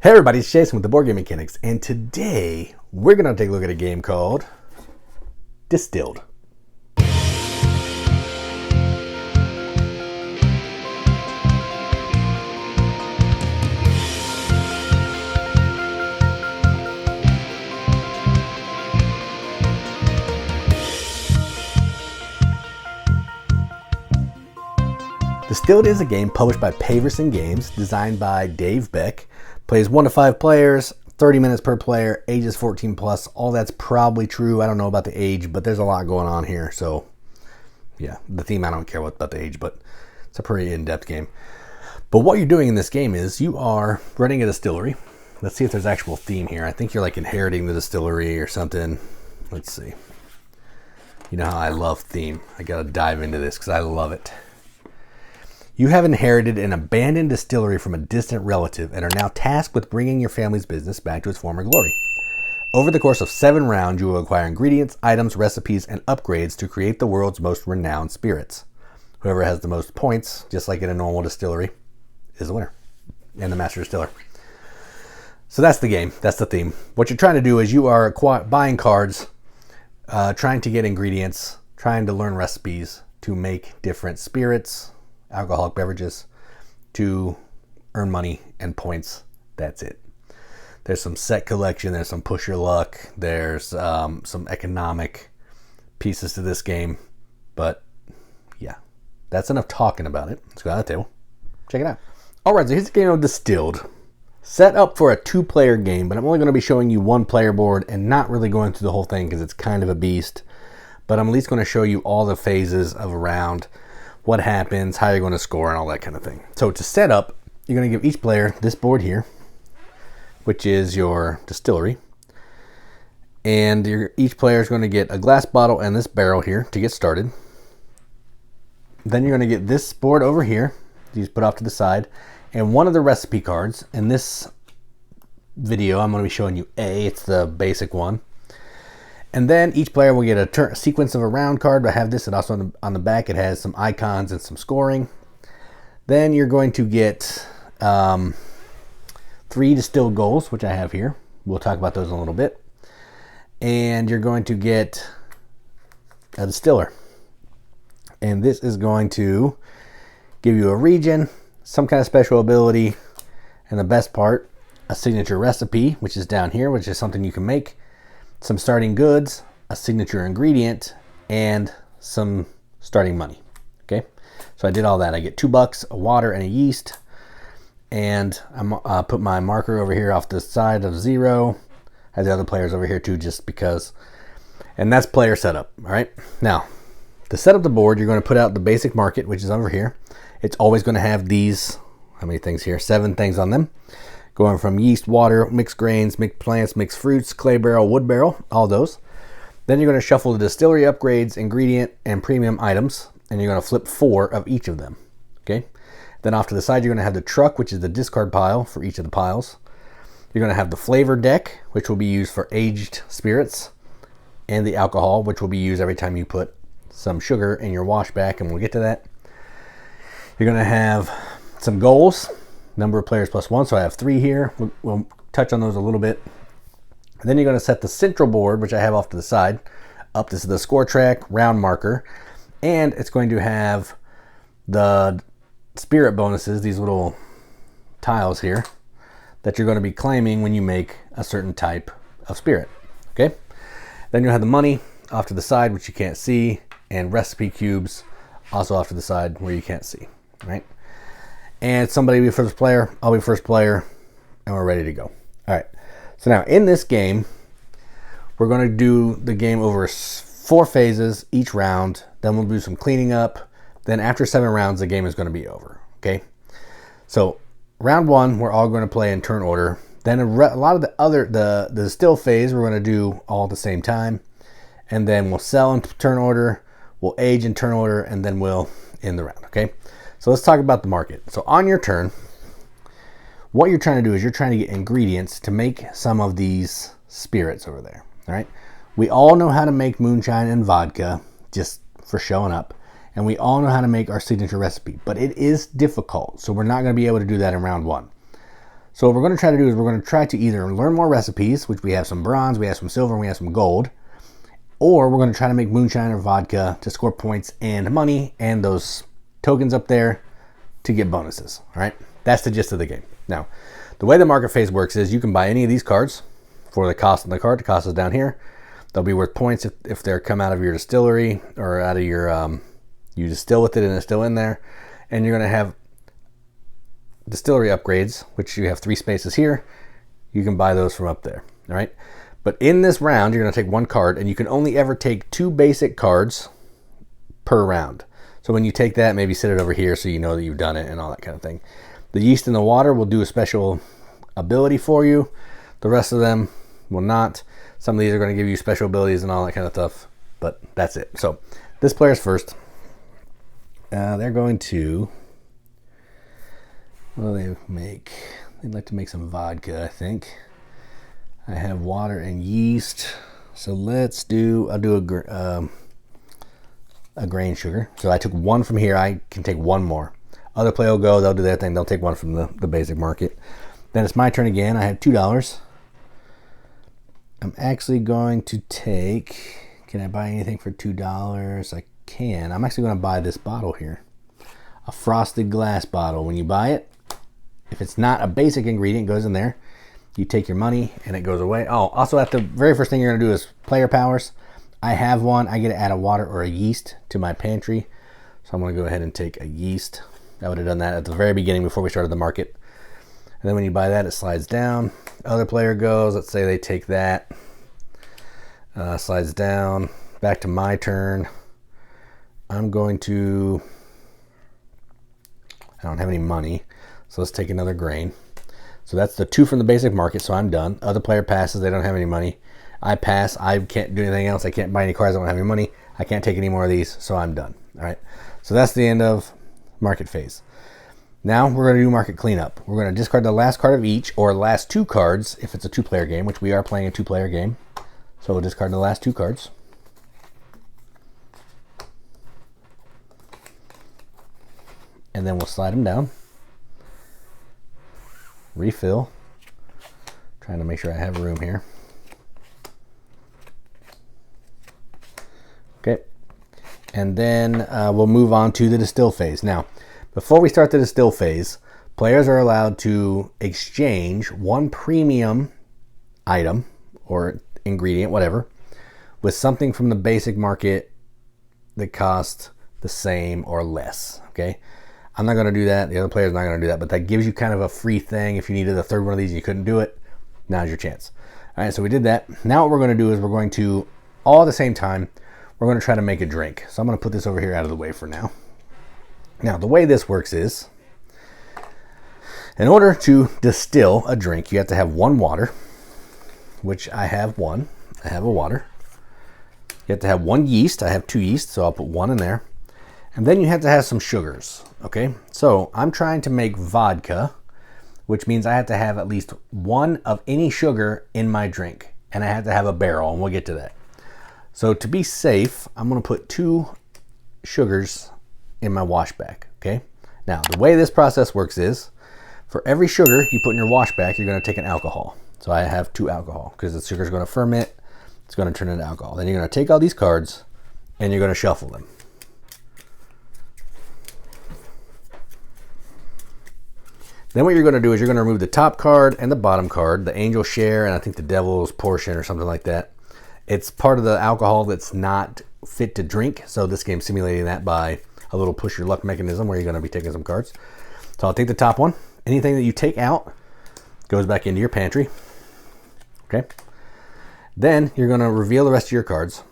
Hey everybody, it's Jason with the Board Game Mechanics, and today we're going to take a look at a game called Distilled. Distilled is a game published by Paverson Games, designed by Dave Beck. Plays 1 to 5 players, 30 minutes per player, ages 14 plus. All that's probably true. I don't know about the age, but there's a lot going on here. So, yeah, the theme, I don't care about the age, but it's a pretty in-depth game. But what you're doing in this game is you are running a distillery. Let's see if there's actual theme here. I think you're like inheriting the distillery or something. Let's see. You know how I love theme. I got to dive into this because I love it. You have inherited an abandoned distillery from a distant relative and are now tasked with bringing your family's business back to its former glory. Over the course of 7 rounds, you will acquire ingredients, items, recipes, and upgrades to create the world's most renowned spirits. Whoever has the most points, just like in a normal distillery, is the winner and the Master Distiller. So that's the game. That's the theme. What you're trying to do is you are buying cards, trying to get ingredients, trying to learn recipes to make different spirits, alcoholic beverages, to earn money and points. That's it. There's some set collection, there's some push your luck, there's some economic pieces to this game, but yeah, that's enough talking about it. Let's go on the table, check it out. Alright, so here's the game of Distilled. Set up for a 2-player game, but I'm only going to be showing you 1 player board and not really going through the whole thing because it's kind of a beast, but I'm at least going to show you all the phases of a round, what happens, how you're going to score, and all that kind of thing. So to set up, you're going to give each player this board here, which is your distillery. And each player is going to get a glass bottle and this barrel here to get started. Then you're going to get this board over here, these put off to the side, and one of the recipe cards. In this video, I'm going to be showing you A, it's the basic one. And then each player will get a sequence of a round card. I have this, and also on the back it has some icons and some scoring. Then you're going to get 3 distilled goals, which I have here. We'll talk about those in a little bit. And you're going to get a distiller. And this is going to give you a region, some kind of special ability, and the best part, a signature recipe, which is down here, which is something you can make. Some starting goods, a signature ingredient, and some starting money. Okay, so I did all that. I get $2, a water, and a yeast, and I put my marker over here off the side of 0. I have the other players over here too, just because. And that's player setup. All right. Now, to set up the board, you're going to put out the basic market, which is over here. It's always going to have these. How many things here? 7 things on them. Going from yeast, water, mixed grains, mixed plants, mixed fruits, clay barrel, wood barrel, all those. Then you're going to shuffle the distillery upgrades, ingredient, and premium items, and you're going to flip 4 of each of them. Okay. Then off to the side, you're going to have the truck, which is the discard pile for each of the piles. You're going to have the flavor deck, which will be used for aged spirits, and the alcohol, which will be used every time you put some sugar in your wash back, and we'll get to that. You're going to have some goals. Number of players plus 1, so I have 3 here. We'll touch on those a little bit. And then you're going to set the central board, which I have off to the side, up. This is the score track, round marker, and it's going to have the spirit bonuses, these little tiles here, that you're going to be claiming when you make a certain type of spirit. Okay. Then you'll have the money off to the side, which you can't see, and recipe cubes also off to the side where you can't see. Right. And somebody will be first player, I'll be first player, and we're ready to go. All right. So now in this game, we're going to do the game over 4 phases each round. Then we'll do some cleaning up. Then after 7 rounds, the game is going to be over. Okay. So round 1, we're all going to play in turn order. Then a lot of the distill phase, we're going to do all at the same time. And then we'll sell in turn order. We'll age in turn order, and then we'll end the round. Okay. So let's talk about the market. So on your turn, what you're trying to do is you're trying to get ingredients to make some of these spirits over there. All right. We all know how to make moonshine and vodka just for showing up. And we all know how to make our signature recipe, but it is difficult. So we're not going to be able to do that in round 1. So what we're going to try to do is we're going to try to either learn more recipes, which we have some bronze, we have some silver, and we have some gold, or we're going to try to make moonshine or vodka to score points and money and those tokens up there to get bonuses. All right, that's the gist of the game. Now, the way the market phase works is you can buy any of these cards for the cost of the card. The cost is down here. They'll be worth points if they're come out of your distillery or out of your, you distill with it and it's still in there. And you're going to have distillery upgrades, which you have 3 spaces here. You can buy those from up there. All right. But in this round, you're going to take 1 card, and you can only ever take 2 basic cards per round. So when you take that, maybe sit it over here so you know that you've done it and all that kind of thing. The yeast and the water will do a special ability for you. The rest of them will not. Some of these are going to give you special abilities and all that kind of stuff, but that's it. So this player's first. They're going to, what do they make? They'd like to make some vodka, I think. I have water and yeast. So let's do, I'll do a grain sugar. So I took 1 from here. I can take 1 more. Other player will go, they'll do their thing. They'll take 1 from the basic market. Then it's my turn again. I have $2. I'm actually going to take, can I buy anything for $2? I can. I'm actually going to buy this bottle here. A frosted glass bottle. When you buy it, if it's not a basic ingredient, it goes in there. You take your money and it goes away. Oh, also at the very first thing you're going to do is player powers. I have one. I get to add a water or a yeast to my pantry. So I'm going to go ahead and take a yeast. I would have done that at the very beginning before we started the market. And then when you buy that, it slides down. Other player goes. Let's say they take that. Slides down. Back to my turn. I'm going to... I don't have any money. So let's take another grain. So that's the 2 from the basic market. So I'm done. Other player passes. They don't have any money. I pass. I can't do anything else. I can't buy any cards. I don't have any money. I can't take any more of these. So I'm done. All right. So that's the end of market phase. Now we're going to do market cleanup. We're going to discard the last card of each, or last 2 cards if it's a 2-player game, which we are playing a 2-player game. So we'll discard the last 2 cards. And then we'll slide them down. Refill. Trying to make sure I have room here. Okay. And then we'll move on to the distill phase. Now, before we start the distill phase, players are allowed to exchange 1 premium item or ingredient, whatever, with something from the basic market that costs the same or less. Okay. I'm not going to do that. The other player's not going to do that, but that gives you kind of a free thing. If you needed a 3rd one of these and you couldn't do it, now's your chance. All right, so we did that. Now what we're going to do is we're going to, all at the same time, we're going to try to make a drink. So I'm going to put this over here out of the way for now. Now, the way this works is, in order to distill a drink, you have to have 1 water, which I have 1. I have a water. You have to have 1 yeast. I have 2 yeast, so I'll put 1 in there. And then you have to have some sugars, okay? So I'm trying to make vodka, which means I have to have at least 1 of any sugar in my drink. And I have to have a barrel, and we'll get to that. So to be safe, I'm going to put 2 sugars in my washback, okay? Now, the way this process works is, for every sugar you put in your washback, you're going to take an alcohol. So I have 2 alcohol, because the sugar is going to ferment. It's going to turn into alcohol. Then you're going to take all these cards, and you're going to shuffle them. Then what you're going to do is you're going to remove the top card and the bottom card, the angel share, and I think the devil's portion or something like that. It's part of the alcohol that's not fit to drink. So this game's simulating that by a little push your luck mechanism where you're going to be taking some cards. So I'll take the top one. Anything that you take out goes back into your pantry. Okay. Then you're going to reveal the rest of your cards.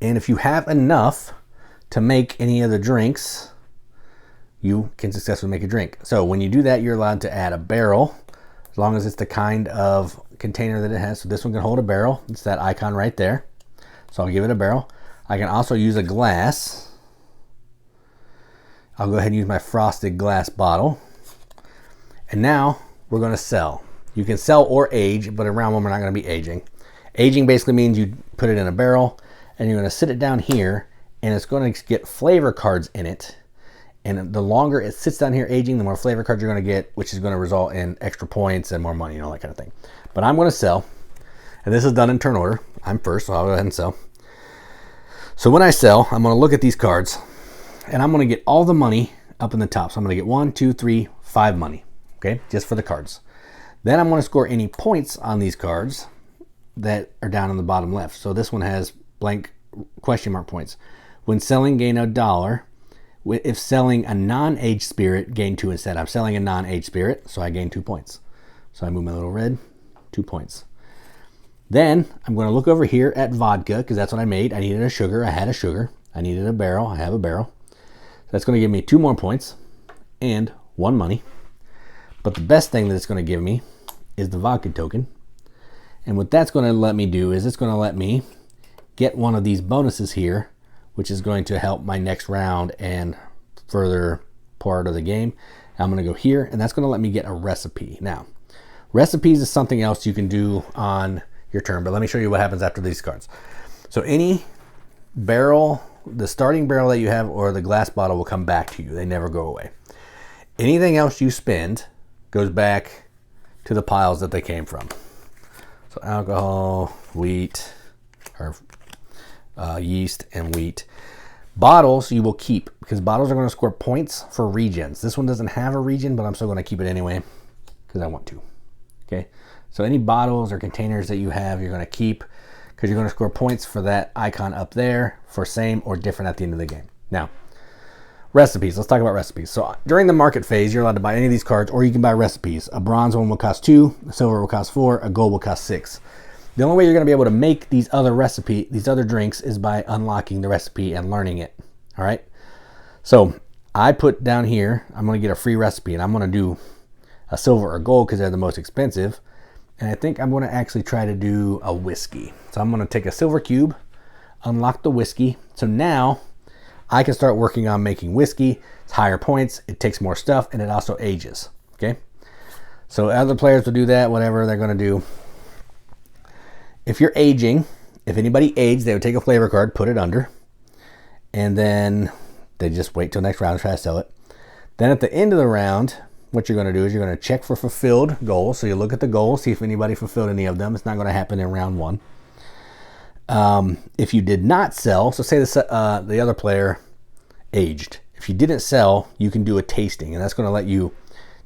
And if you have enough to make any of the drinks, you can successfully make a drink. So when you do that, you're allowed to add a barrel, as long as it's the kind of container that it has. So this one can hold a barrel. It's that icon right there. So I'll give it a barrel. I can also use a glass. I'll go ahead and use my frosted glass bottle. And now we're going to sell. You can sell or age, but around one we're not going to be aging. Aging basically means you put it in a barrel and you're going to sit it down here, and it's going to get flavor cards in it. And the longer it sits down here aging, the more flavor cards you're going to get, which is going to result in extra points and more money and all that kind of thing. But I'm going to sell, and this is done in turn order. I'm first, so I'll go ahead and sell. So when I sell, I'm going to look at these cards, and I'm going to get all the money up in the top. So I'm going to get 1, 2, 3, 5 money, okay, just for the cards. Then I'm going to score any points on these cards that are down in the bottom left. So this one has blank question mark points. When selling, gain $1. If selling a non-aged spirit, gain 2 instead. I'm selling a non-aged spirit, so I gain 2 points. So I move my little red, 2 points. Then I'm going to look over here at vodka, because that's what I made. I needed a sugar. I had a sugar. I needed a barrel. I have a barrel. That's going to give me 2 more points and 1 money. But the best thing that it's going to give me is the vodka token. And what that's going to let me do is it's going to let me get one of these bonuses here, which is going to help my next round and further part of the game. I'm going to go here, and that's going to let me get a recipe. Now, recipes is something else you can do on your turn, but let me show you what happens after these cards. So any barrel, the starting barrel that you have or the glass bottle will come back to you. They never go away. Anything else you spend goes back to the piles that they came from. So alcohol, wheat, or yeast and wheat. Bottles you will keep, because bottles are going to score points for regions. This one doesn't have a region, but I'm still going to keep it anyway because I want to. Okay, so any bottles or containers that you have, you're going to keep because you're going to score points for that icon up there for same or different at the end of the game. Now, recipes. Let's talk about recipes. So during the market phase, you're allowed to buy any of these cards, or you can buy recipes. A bronze one will cost 2, a silver will cost 4, a gold will cost 6. The only way you're going to be able to make these other drinks is by unlocking the recipe and learning it. All right. So I put down here, I'm going to get a free recipe, and I'm going to do a silver or gold because they're the most expensive. And I think I'm going to actually try to do a whiskey. So I'm going to take a silver cube, unlock the whiskey. So now I can start working on making whiskey. It's higher points. It takes more stuff, and it also ages. Okay. So other players will do that, whatever they're going to do. If you're aging, if anybody aged, they would take a flavor card, put it under, and then they just wait till next round to try to sell it. Then at the end of the round, what you're going to do is you're going to check for fulfilled goals. So you look at the goals, see if anybody fulfilled any of them. It's not going to happen in round 1. If you did not sell, so say the other player aged. If you didn't sell, you can do a tasting, and that's going to let you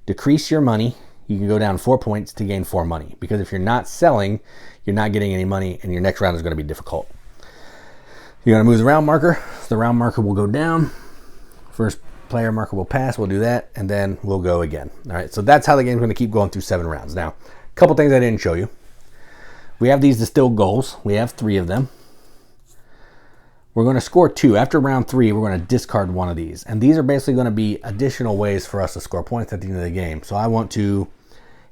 decrease your money. You can go down 4 points to gain 4 money, because if you're not selling, you're not getting any money, and your next round is going to be difficult. You're going to move the round marker. So the round marker will go down. First player marker will pass. We'll do that, and then we'll go again. All right, so that's how the game's going to keep going through 7 rounds. Now, a couple things I didn't show you. We have these distilled goals. We have 3 of them. We're going to score 2. After round 3, we're going to discard one of these. And these are basically going to be additional ways for us to score points at the end of the game. So I want to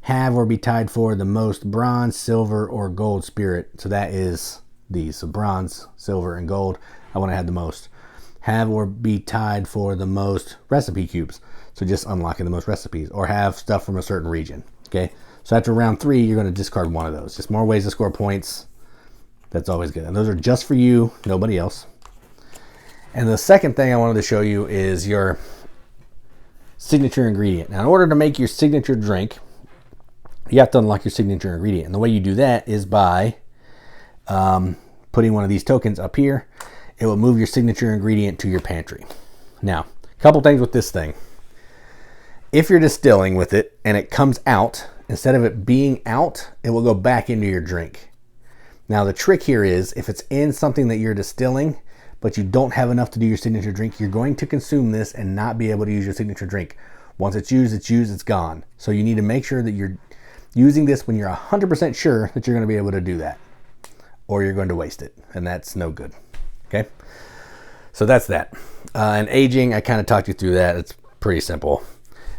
have or be tied for the most bronze, silver, or gold spirit. So that is these. So bronze, silver, and gold. I want to have the most. Have or be tied for the most recipe cubes. So just unlocking the most recipes. Or have stuff from a certain region. Okay. So after round 3, you're going to discard one of those. Just more ways to score points. That's always good. And those are just for you, nobody else. And the second thing I wanted to show you is your signature ingredient. Now, in order to make your signature drink, you have to unlock your signature ingredient. And the way you do that is by putting one of these tokens up here. It will move your signature ingredient to your pantry. Now, a couple things with this thing. If you're distilling with it and it comes out, instead of it being out, it will go back into your drink. Now, the trick here is if it's in something that you're distilling, but you don't have enough to do your signature drink, you're going to consume this and not be able to use your signature drink. Once it's used, it's gone. So you need to make sure that you're using this when you're 100% sure that you're going to be able to do that, or you're going to waste it, and that's no good. Okay, so that's that. And aging, I kind of talked you through that. It's pretty simple.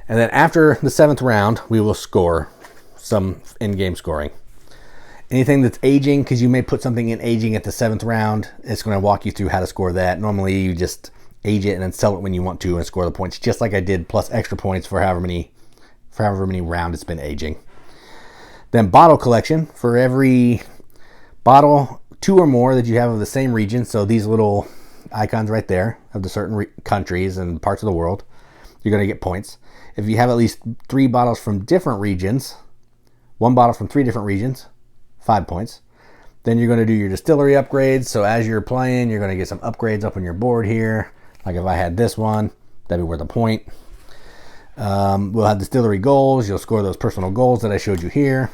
And then after the 7th round, we will score some in-game scoring. Anything that's aging, because you may put something in aging at the 7th round, it's going to walk you through how to score that. Normally, you just age it and then sell it when you want to and score the points, just like I did, plus extra points for however many round it's been aging. Then bottle collection. For every bottle, 2 or more that you have of the same region, so these little icons right there of the certain countries and parts of the world, you're going to get points. If you have at least 3 bottles from different regions, 1 bottle from 3 different regions, 5 points. Then you're going to do your distillery upgrades. So as you're playing, you're going to get some upgrades up on your board here. Like if I had this one, that'd be worth a point. We'll have distillery goals. You'll score those personal goals that I showed you here.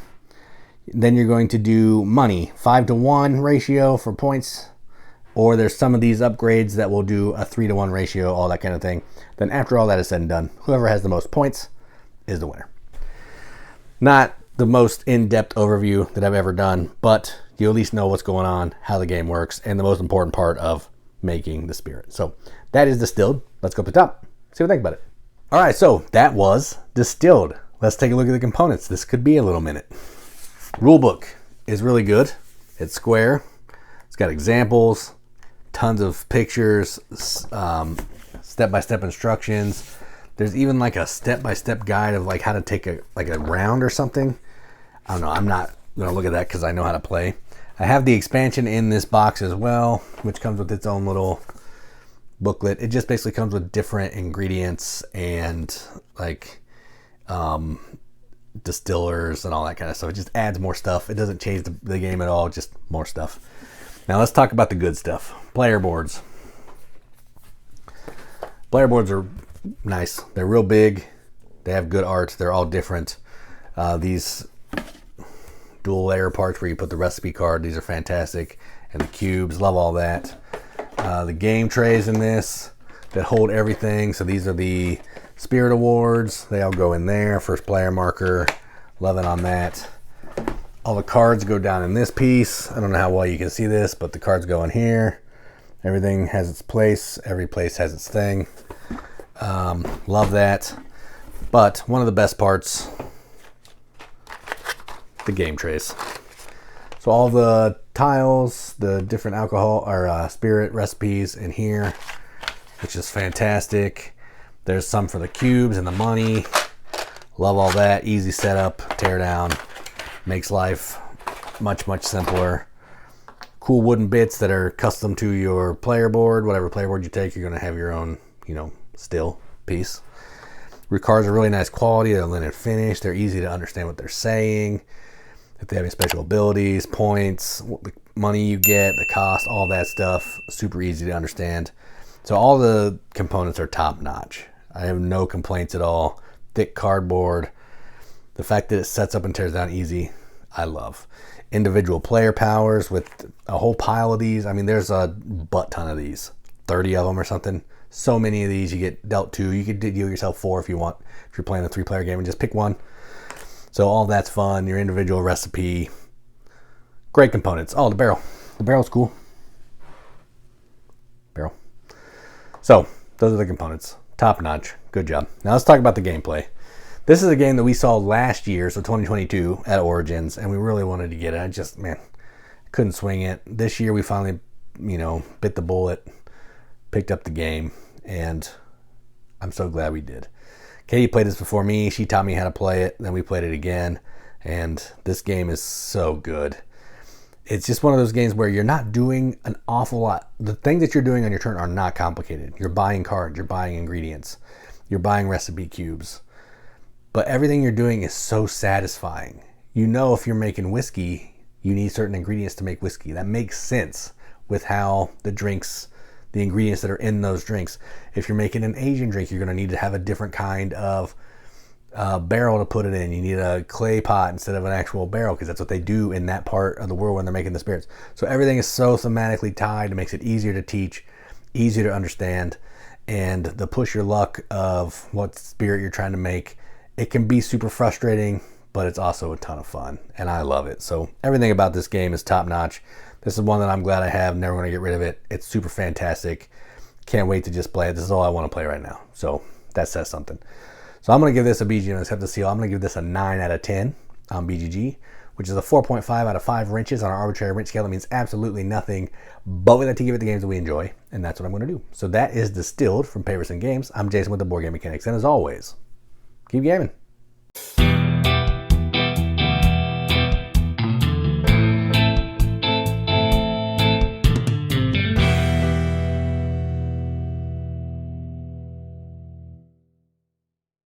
Then you're going to do money, 5-to-1 ratio for points. Or there's some of these upgrades that will do a 3-to-1 ratio, all that kind of thing. Then after all that is said and done, whoever has the most points is the winner. Not the most in-depth overview that I've ever done, but you at least know what's going on, how the game works, and the most important part of making the spirit. So that is Distilled. Let's go up the top, see what I think about it. All right, so that was Distilled. Let's take a look at the components. This could be a little minute. Rulebook is really good. It's square. It's got examples, tons of pictures, step-by-step instructions. There's even like a step-by-step guide of like how to take a round or something. I don't know. I'm not going to look at that because I know how to play. I have the expansion in this box as well, which comes with its own little booklet. It just basically comes with different ingredients and like distillers and all that kind of stuff. It just adds more stuff. It doesn't change the game at all, just more stuff. Now let's talk about the good stuff. Player boards. Player boards are nice. They're real big. They have good art. They're all different. These dual layer parts where you put the recipe card, these are fantastic. And the cubes, love all that. The game trays in this that hold everything. So these are the Spirit Awards. They all go in there. First player marker, love it on that. All the cards go down in this piece. I don't know how well you can see this, but the cards go in here. Everything has its place. Every place has its thing. Love that. But one of the best parts, the game trays. So all the tiles, the different alcohol or spirit recipes in here, which is fantastic. There's some for the cubes and the money. Love all that. Easy setup, tear down. Makes life much, much simpler. Cool wooden bits that are custom to your player board. Whatever player board you take, you're going to have your own, still piece. Your cards are really nice quality. They're linen finish. They're easy to understand what they're saying. If they have any special abilities, points, the money you get, the cost, all that stuff, super easy to understand. So all the components are top notch. I have no complaints at all. Thick cardboard. The fact that it sets up and tears down easy, I love. Individual player powers with a whole pile of these. I mean, there's a butt ton of these, 30 of them or something. So many of these, you get dealt 2. You could deal yourself 4 if you want, if you're playing a 3-player game and just pick one. So all that's fun. Your individual recipe. Great components. Oh, the barrel. The barrel's cool. Barrel. So those are the components. Top notch. Good job. Now let's talk about the gameplay. This is a game that we saw last year, so 2022 at Origins, and we really wanted to get it. I just, couldn't swing it. This year we finally, bit the bullet, picked up the game, and I'm so glad we did. Katie played this before me. She taught me how to play it. Then we played it again, and this game is so good. It's just one of those games where you're not doing an awful lot. The things that you're doing on your turn are not complicated. You're buying cards. You're buying ingredients. You're buying recipe cubes. But everything you're doing is so satisfying. If you're making whiskey, you need certain ingredients to make whiskey. That makes sense with how the drinks, the ingredients that are in those drinks. If you're making an Asian drink, you're going to need to have a different kind of barrel to put it in. You need a clay pot instead of an actual barrel because that's what they do in that part of the world when they're making the spirits. So everything is so thematically tied. It makes it easier to teach, easier to understand, and the push your luck of what spirit you're trying to make. It can be super frustrating, but it's also a ton of fun, and I love it. So everything about this game is top notch. This is one that I'm glad I have. Never going to get rid of it. It's super fantastic. Can't wait to just play it. This is all I want to play right now. So that says something. So I'm going to give this a BG and accept the seal. I'm going to give this a 9 out of 10 on BGG, which is a 4.5 out of 5 wrenches on our arbitrary wrench scale. That means absolutely nothing, but we like to give it the games that we enjoy, and that's what I'm going to do. So that is Distilled from Paverson Games. I'm Jason with the Board Game Mechanics, and as always, keep gaming.